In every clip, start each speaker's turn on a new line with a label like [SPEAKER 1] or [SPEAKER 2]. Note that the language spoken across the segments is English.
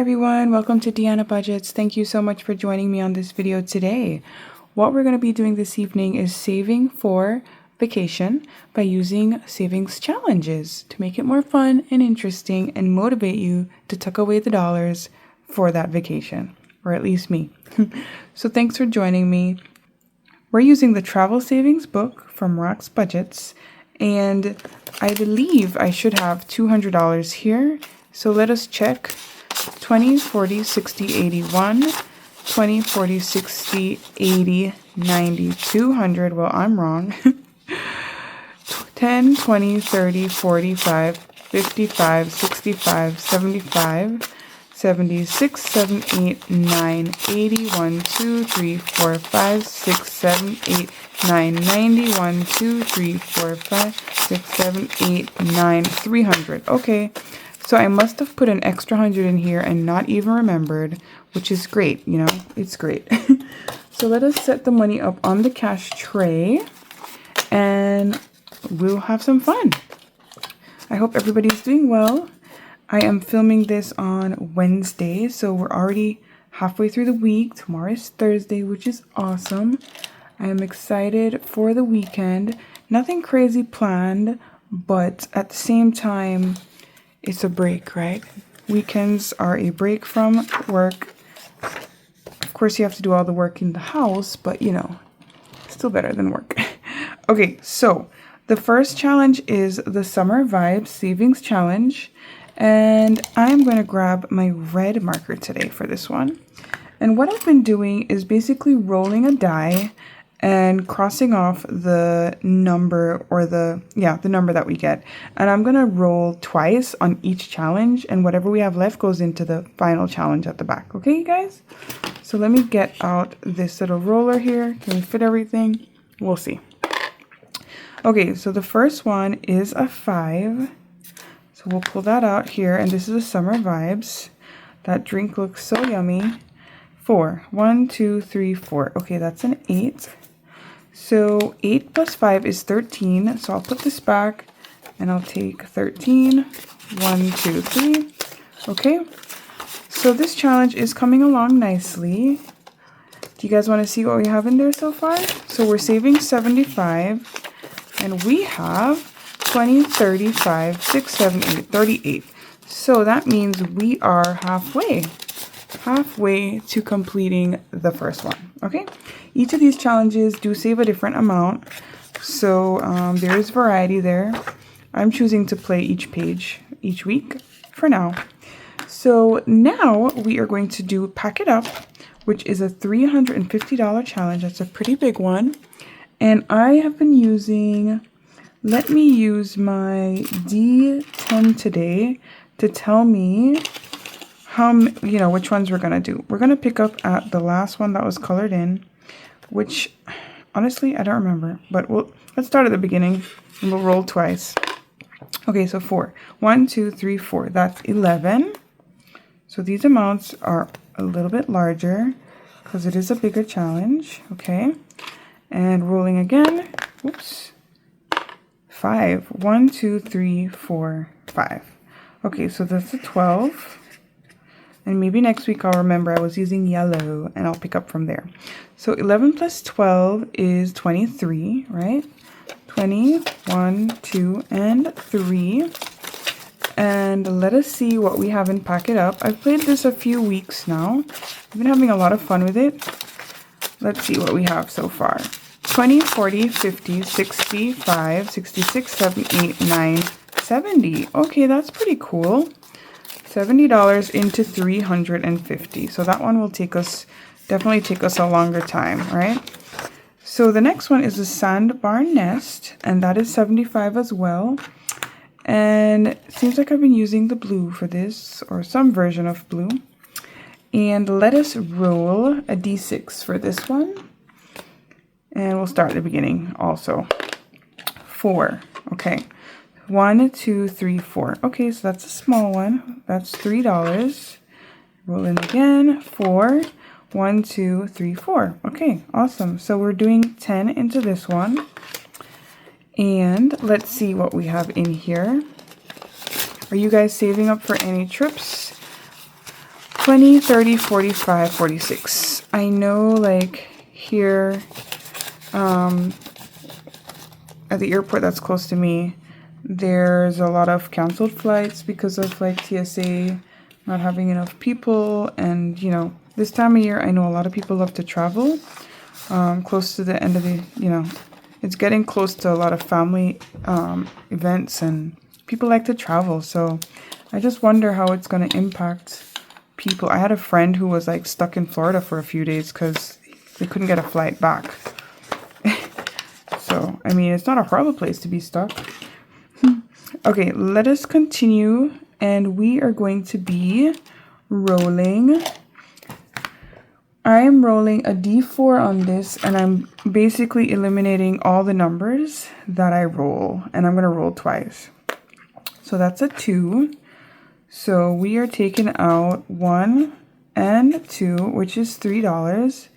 [SPEAKER 1] everyone, welcome to Deanna Budgets. Thank you so much for joining me on this video today. What we're going to be doing this evening is saving for vacation by using savings challenges to make it more fun and interesting and motivate you to tuck away the dollars for that vacation, or at least me. So thanks for joining me. We're using the travel savings book from Rock's Budgets, and I believe I should have $200 here. So let us check. 20, 40, 60, 81, 20, 40, 60, 80, 90, 200. Well, I'm wrong. 10, 20, 30, 45, 55, 65, 75, 76, 7, 8, 9, 80, 1, 2, 3, 4, 5, 6, 7, 8, 9, 90, 1, 2, 3, 4, 5, 6, 7, 8, 9, 300. Okay. So I must have put an extra 100 in here and not even remembered, which is great, you know, it's great. So let us set the money up on the cash tray and we'll have some fun. I hope everybody's doing well. I am filming this on Wednesday, so we're already halfway through the week. Tomorrow is Thursday, which is awesome. I am excited for the weekend. Nothing crazy planned, but at the same time, it's a break, right? Weekends are a break from work. Of course, you have to do all the work in the house, but you know, still better than work. Okay, so the first challenge is the Summer Vibes Savings Challenge. And I'm going to grab my red marker today for this one. And what I've been doing is basically rolling a die and crossing off the number or the number that we get. And I'm going to roll twice on each challenge, and whatever we have left goes into the final challenge at the back. Okay, you guys? So let me get out this little roller here. Can we fit everything? We'll see. Okay, so the first one is a 5. So we'll pull that out here, and this is a Summer Vibes. That drink looks so yummy. 4. 1, 2, 3, 4. Okay, that's an 8. So 8 plus 5 is 13. So I'll put this back and I'll take 13. 1, 2, 3. Okay. So this challenge is coming along nicely. Do you guys want to see what we have in there so far? So we're saving 75 and we have 20, 35, 6, 7, 8, 38. So that means we are halfway to completing the first one. Okay, each of these challenges do save a different amount, so there is variety there. I'm choosing to play each page each week for now. So now we are going to do Pack It Up, which is a $350 challenge. That's a pretty big one, and I have been using, let me use my D10 today to tell me which ones we're going to do. We're going to pick up at the last one that was colored in, which honestly, I don't remember, but let's start at the beginning and we'll roll twice. Okay, so 4. 1, 2, 3, 4. That's 11. So these amounts are a little bit larger because it is a bigger challenge. Okay. And rolling again. Oops. 5. 1, 2, 3, 4, 5. Okay, so that's a 12. And maybe next week I'll remember I was using yellow and I'll pick up from there. So 11 plus 12 is 23, right? 20, 1, 2, and 3. And let us see what we have in Pack It Up. I've played this a few weeks now. I've been having a lot of fun with it. Let's see what we have so far. 20, 40, 50, 65, 66, 7, 8, 9, 70. Okay, that's pretty cool. $70 into 350. So that one will definitely take us a longer time, right? So the next one is a Sandbar Nest, and that is 75 as well. And it seems like I've been using the blue for this, or some version of blue. And let us roll a d6 for this one. And we'll start at the beginning also. 4. Okay. 1, 2, 3, 4. Okay, so that's a small one. That's $3. Roll in again. 4. 1, 2, 3, 4. Okay, awesome. So we're doing 10 into this one. And let's see what we have in here. Are you guys saving up for any trips? 20, 30, 45, 46. I know, like, here at the airport that's close to me, there's a lot of canceled flights because of, like, TSA not having enough people. And, you know, this time of year, I know a lot of people love to travel. Close to the end of the, you know, it's getting close to a lot of family events, and people like to travel. So I just wonder how it's going to impact people. I had a friend who was like stuck in Florida for a few days because they couldn't get a flight back. So, I mean, it's not a horrible place to be stuck. Okay, let us continue, and we are going to be rolling. I am rolling a d4 on this, and I'm basically eliminating all the numbers that I roll, and I'm going to roll twice. So that's a 2. So we are taking out 1 and 2, which is $3.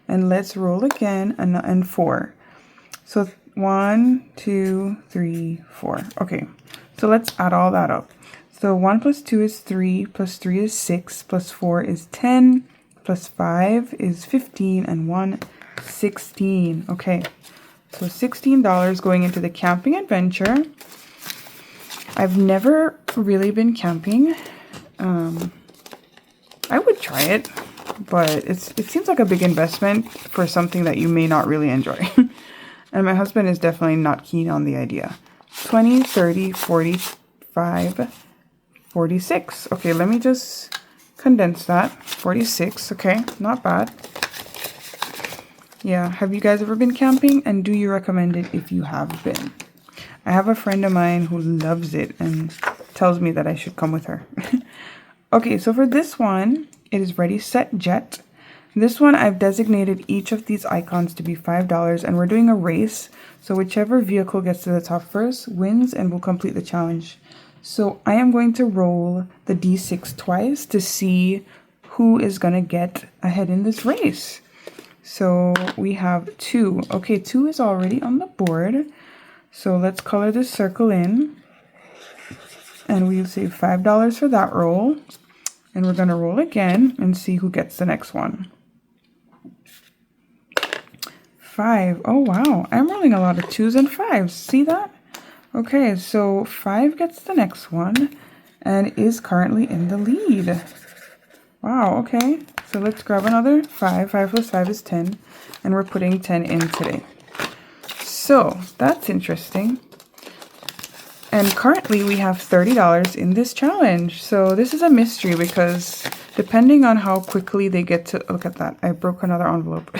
[SPEAKER 1] And let's roll again, and 4. So 1, 2, 3, 4. Okay, so let's add all that up. So 1 plus 2 is 3, plus 3 is 6, plus 4 is 10, plus 5 is 15, and 1, 16. Okay, so $16 going into the camping adventure. I've never really been camping. I would try it, but it seems like a big investment for something that you may not really enjoy. And my husband is definitely not keen on the idea. 20, 30, 45, 46. Okay, let me just condense that. 46, okay, not bad. Yeah, have you guys ever been camping, and do you recommend it if you have been? I have a friend of mine who loves it and tells me that I should come with her. Okay, so for this one, it is ready, set, jet. This one, I've designated each of these icons to be $5, and we're doing a race. So whichever vehicle gets to the top first wins and will complete the challenge. So I am going to roll the d6 twice to see who is going to get ahead in this race. So we have 2. Okay, 2 is already on the board. So let's color this circle in. And we'll save $5 for that roll. And we're going to roll again and see who gets the next one. 5. Oh, wow. I'm rolling a lot of 2s and 5s. See that? Okay, so 5 gets the next one and is currently in the lead. Wow, okay. So let's grab another 5. 5 plus 5 is 10. And we're putting 10 in today. So that's interesting. And currently we have $30 in this challenge. So this is a mystery because depending on how quickly they get to... Look at that. I broke another envelope.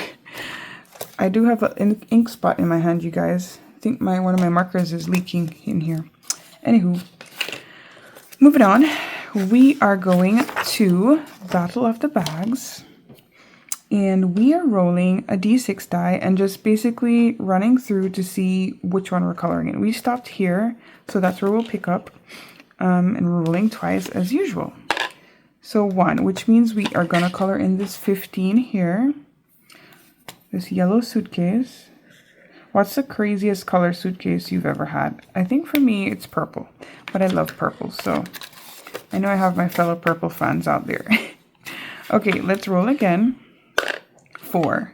[SPEAKER 1] I do have an ink spot in my hand, you guys. I think one of my markers is leaking in here. Anywho, moving on. We are going to Battle of the Bags. And we are rolling a d6 die and just basically running through to see which one we're coloring in. We stopped here, so that's where we'll pick up. And we're rolling twice as usual. So 1, which means we are going to color in this 15 here. This yellow suitcase. What's the craziest color suitcase you've ever had? I think for me it's purple, but I love purple, so I know I have my fellow purple fans out there. Okay, let's roll again. 4.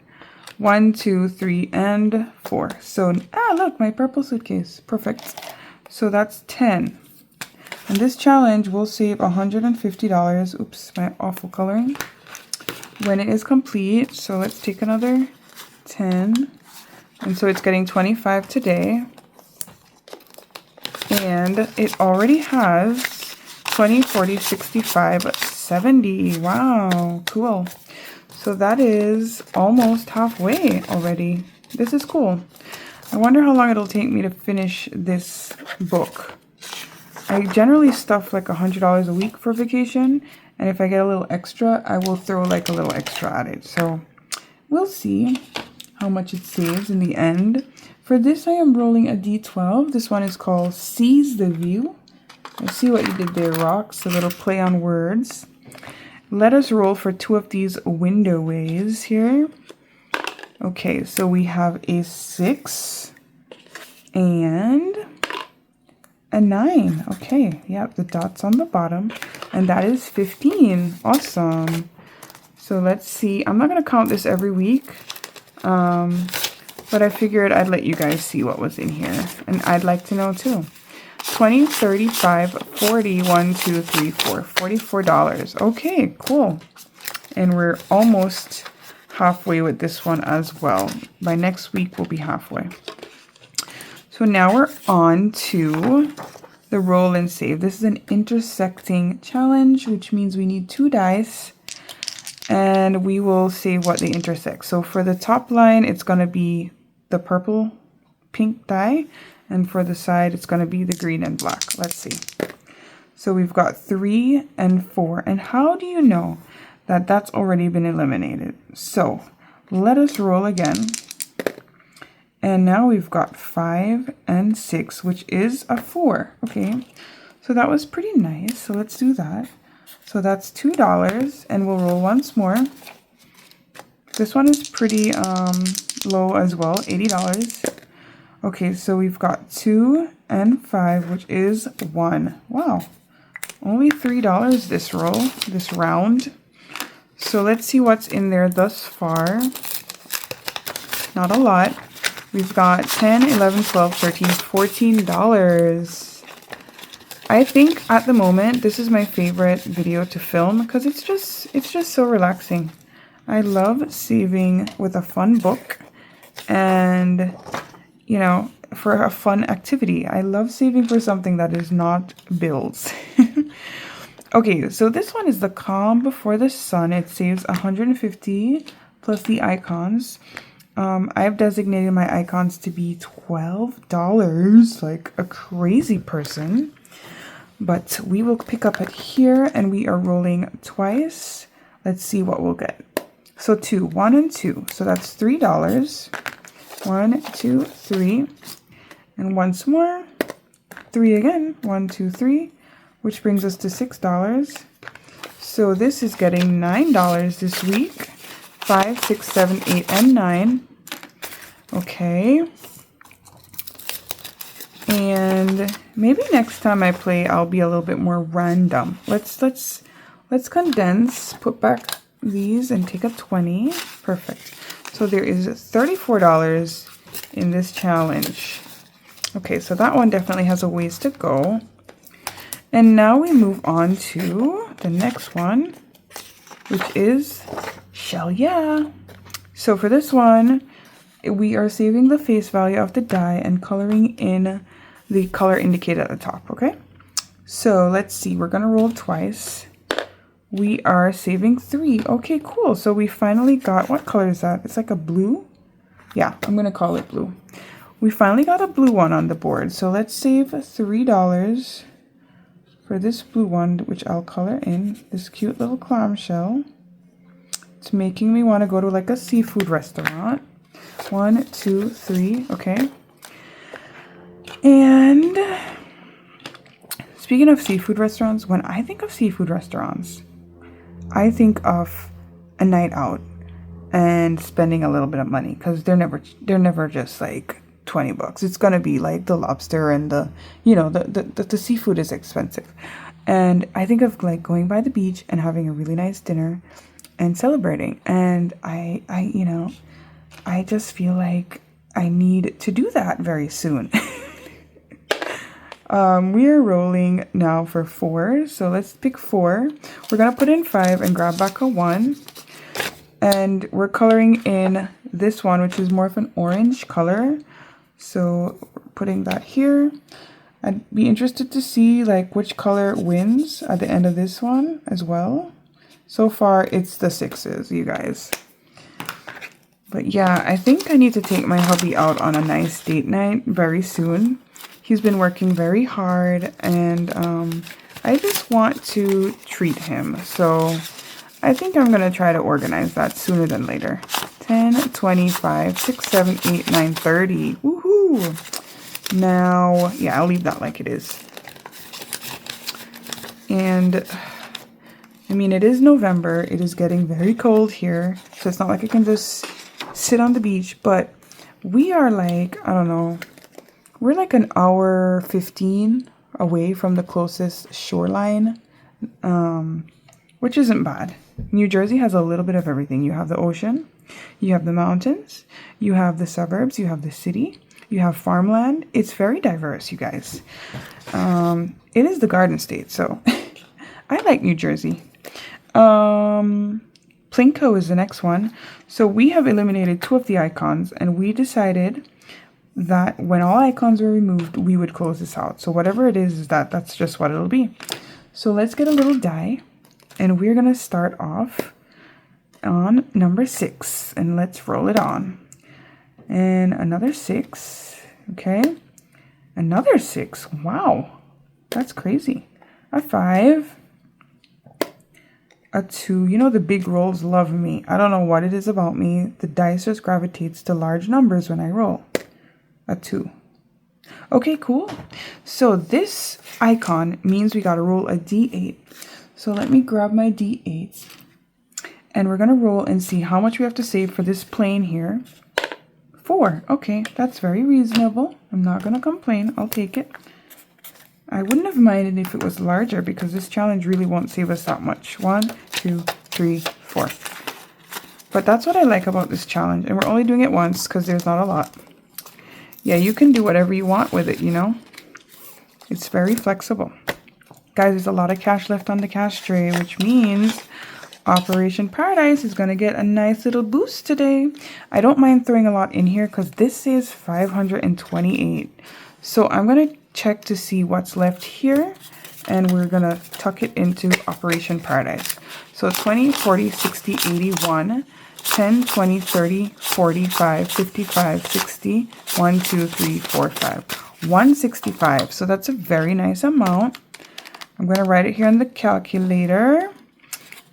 [SPEAKER 1] 1, 2, 3, and 4. So, look, my purple suitcase. Perfect. So that's 10. And this challenge will save $150. Oops, my awful coloring. When it is complete, so let's take another 10. And so it's getting 25 today. And it already has 20, 40, 65, 70. Wow, cool. So that is almost halfway already. This is cool. I wonder how long it'll take me to finish this book. I generally stuff like $100 a week for vacation. And if I get a little extra, I will throw like a little extra at it. So we'll see how much it saves in the end. For this, I am rolling a d12. This one is called Seize the View. I see what you did there, Rocks. A little play on words. Let us roll for 2 of these window ways here. Okay, so we have a 6 and a 9. Okay, yeah, the dots on the bottom. And that is 15. Awesome. So let's see. I'm not going to count this every week. But I figured I'd let you guys see what was in here. And I'd like to know too. 20, 35, 40, 1, 2, 3, 4. $44. Okay, cool. And we're almost halfway with this one as well. By next week, we'll be halfway. So now we're on to the roll and save. This is an intersecting challenge, which means we need 2 dice. And we will save what they intersect. So for the top line, it's going to be the purple pink die. And for the side, it's going to be the green and black. Let's see. So we've got 3 and 4. And how do you know that that's already been eliminated? So let us roll again. And now we've got 5 and 6, which is a 4. Okay, so that was pretty nice. So let's do that. So that's $2, and we'll roll once more. This one is pretty low as well, $80. Okay, so we've got 2 and 5, which is 1. Wow, only $3 this roll, this round. So let's see what's in there thus far. Not a lot. We've got 10, 11, 12, 13, $14. I think at the moment this is my favorite video to film because it's just so relaxing. I love saving with a fun book and, you know, for a fun activity. I love saving for something that is not bills. Okay, so this one is the calm before the sun. It saves 150 plus the icons. I've designated my icons to be $12, like a crazy person. But we will pick up it here, and we are rolling twice. Let's see what we'll get. So 2, 1 and 2. So that's $3. 1, 2, 3. And once more. 3 again. 1, 2, 3. Which brings us to $6. So this is getting $9 this week. 5, 6, 7, 8, and 9. Okay. And maybe next time I play, I'll be a little bit more random. Let's condense, put back these, and take a 20. Perfect. So there is $34 in this challenge. Okay, so that one definitely has a ways to go. And now we move on to the next one, which is Shell Yeah. So for this one, we are saving the face value of the die and coloring in the color indicated at the top, okay? So let's see, we're gonna roll twice. We are saving 3. Okay, cool. So we finally got, what color is that? It's like a blue? Yeah, I'm gonna call it blue. We finally got a blue one on the board. So let's save $3 for this blue one, which I'll color in this cute little clamshell. It's making me want to go to like a seafood restaurant. 1, 2, 3, okay. And speaking of seafood restaurants, when I think of seafood restaurants, I think of a night out and spending a little bit of money because they're never just like $20. It's gonna be like the lobster and the, you know, the seafood is expensive. And I think of like going by the beach and having a really nice dinner and celebrating. And I you know, I just feel like I need to do that very soon. We are rolling now for 4. So let's pick 4. We're going to put in 5 and grab back a 1. And we're coloring in this one, which is more of an orange color. So putting that here. I'd be interested to see like which color wins at the end of this one as well. So far, it's the 6s, you guys. But yeah, I think I need to take my hubby out on a nice date night very soon. He's been working very hard, and I just want to treat him. So I think I'm going to try to organize that sooner than later. 10, 25, 6, 7, 8, 9, 30. Woohoo! Now, yeah, I'll leave that like it is. And I mean, it is November. It is getting very cold here. So it's not like I can just sit on the beach. But we are like, I don't know, we're like an hour 15 away from the closest shoreline which isn't bad. New Jersey has a little bit of everything. You have the ocean, you have the mountains, you have the suburbs, you have the city, you have farmland. It's very diverse, you guys. It is the Garden State, so I like New Jersey. Plinko is the next one. So we have eliminated 2 of the icons, and we decided that when all icons were removed, we would close this out. So whatever it is that's just what it'll be. So let's get a little die, and we're going to start off on number 6, and let's roll it on. And another 6, okay? Another 6, wow, that's crazy. A 5, a 2, you know the big rolls love me. I don't know what it is about me. The dice just gravitates to large numbers when I roll. A 2. Okay, cool. So this icon means we got to roll a d8. So let me grab my d8s. And we're going to roll and see how much we have to save for this plane here. 4. Okay, that's very reasonable. I'm not going to complain. I'll take it. I wouldn't have minded if it was larger because this challenge really won't save us that much. 1, 2, 3, 4. But that's what I like about this challenge. And we're only doing it once because there's not a lot. Yeah, you can do whatever you want with it, you know. It's very flexible. Guys, there's a lot of cash left on the cash tray, which means Operation Paradise is going to get a nice little boost today. I don't mind throwing a lot in here because this says 528. So I'm going to check to see what's left here, and we're going to tuck it into Operation Paradise. So 20, 40, 60, 81, 10, 20, 30, 45, 55, 60, 1, 2, 3, 4, 5. 165. So that's a very nice amount. I'm going to write it here on the calculator.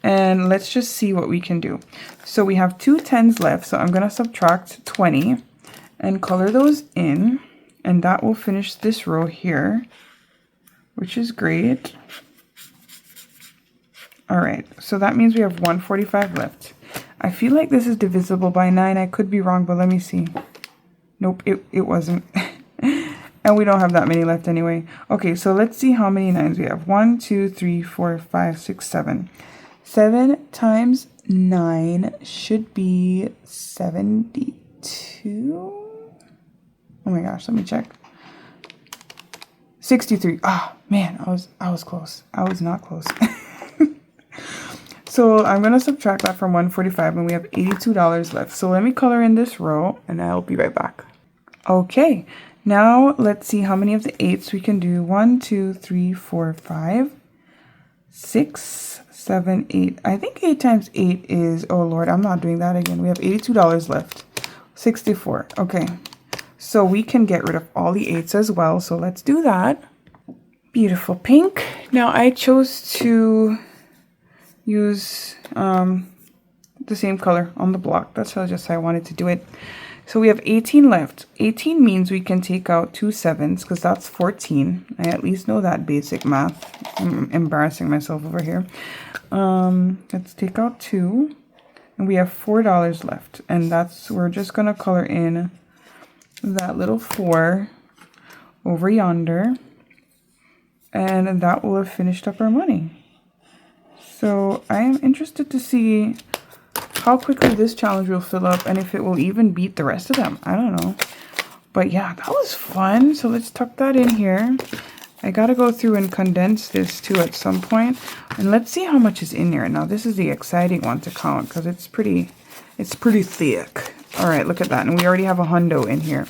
[SPEAKER 1] And let's just see what we can do. So we have 2 10s left. So I'm going to subtract 20 and color those in. And that will finish this row here, which is great. All right. So that means we have 145 left. I feel like this is divisible by 9. I could be wrong, but let me see. Nope, it wasn't. And we don't have that many left anyway. Okay, so let's see how many 9s we have. 1, 2, 3, 4, 5, 6, 7. 7 times 9 should be 72. Oh my gosh, let me check. 63. Ah, man, I was close. I was not close. So I'm going to subtract that from 145 and we have $82 left. So let me color in this row and I'll be right back. Okay, now let's see how many of the 8s we can do. 1, 2, 3, 4, 5, 6, 7, 8. I think 8 times 8 is, oh Lord, I'm not doing that again. We have $82 left. 64. Okay, so we can get rid of all the 8s as well. So let's do that. Beautiful pink. Now I chose to use the same color on the block. That's just how I wanted to do it. So we have 18 left. 18 means we can take out 2 7s because that's 14. I at least know that basic math. I'm embarrassing myself over here. Let's take out 2 and we have $4 left. And we're just gonna color in that little 4 over yonder. And that will have finished up our money. So I am interested to see how quickly this challenge will fill up and if it will even beat the rest of them. I don't know. But yeah, that was fun. So let's tuck that in here. I got to go through and condense this too at some point. And let's see how much is in there. Now this is the exciting one to count because it's pretty thick. All right, look at that. And we already have a hundo in here.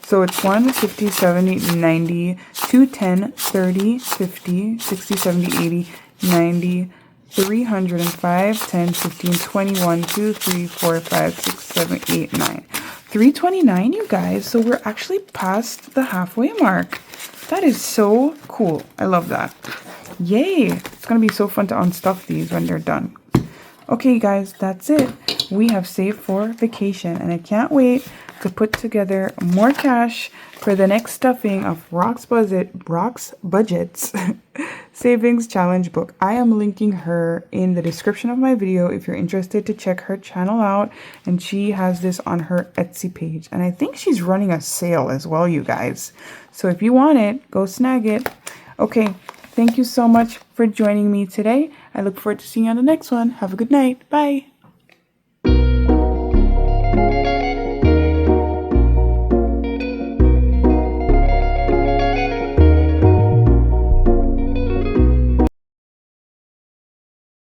[SPEAKER 1] So it's 1, 50, 70, 90, 2, 10, 30, 50, 60, 70, 80, 90, 305, 10, 15, 21, 2, 3, 4, 5, 6, 7, 8, 9. 329, you guys. So we're actually past the halfway mark. That is so cool. I love that. Yay. It's going to be so fun to unstuff these when they're done. Okay, guys, that's it. We have saved for vacation, and I can't wait to put together more cash for the next stuffing of Rock's Budget's Savings Challenge book. I am linking her in the description of my video if you're interested to check her channel out. And she has this on her Etsy page. And I think she's running a sale as well, you guys. So if you want it, go snag it. Okay, Thank you so much for joining me today. I look forward to seeing you on the next one. Have a good night. Bye.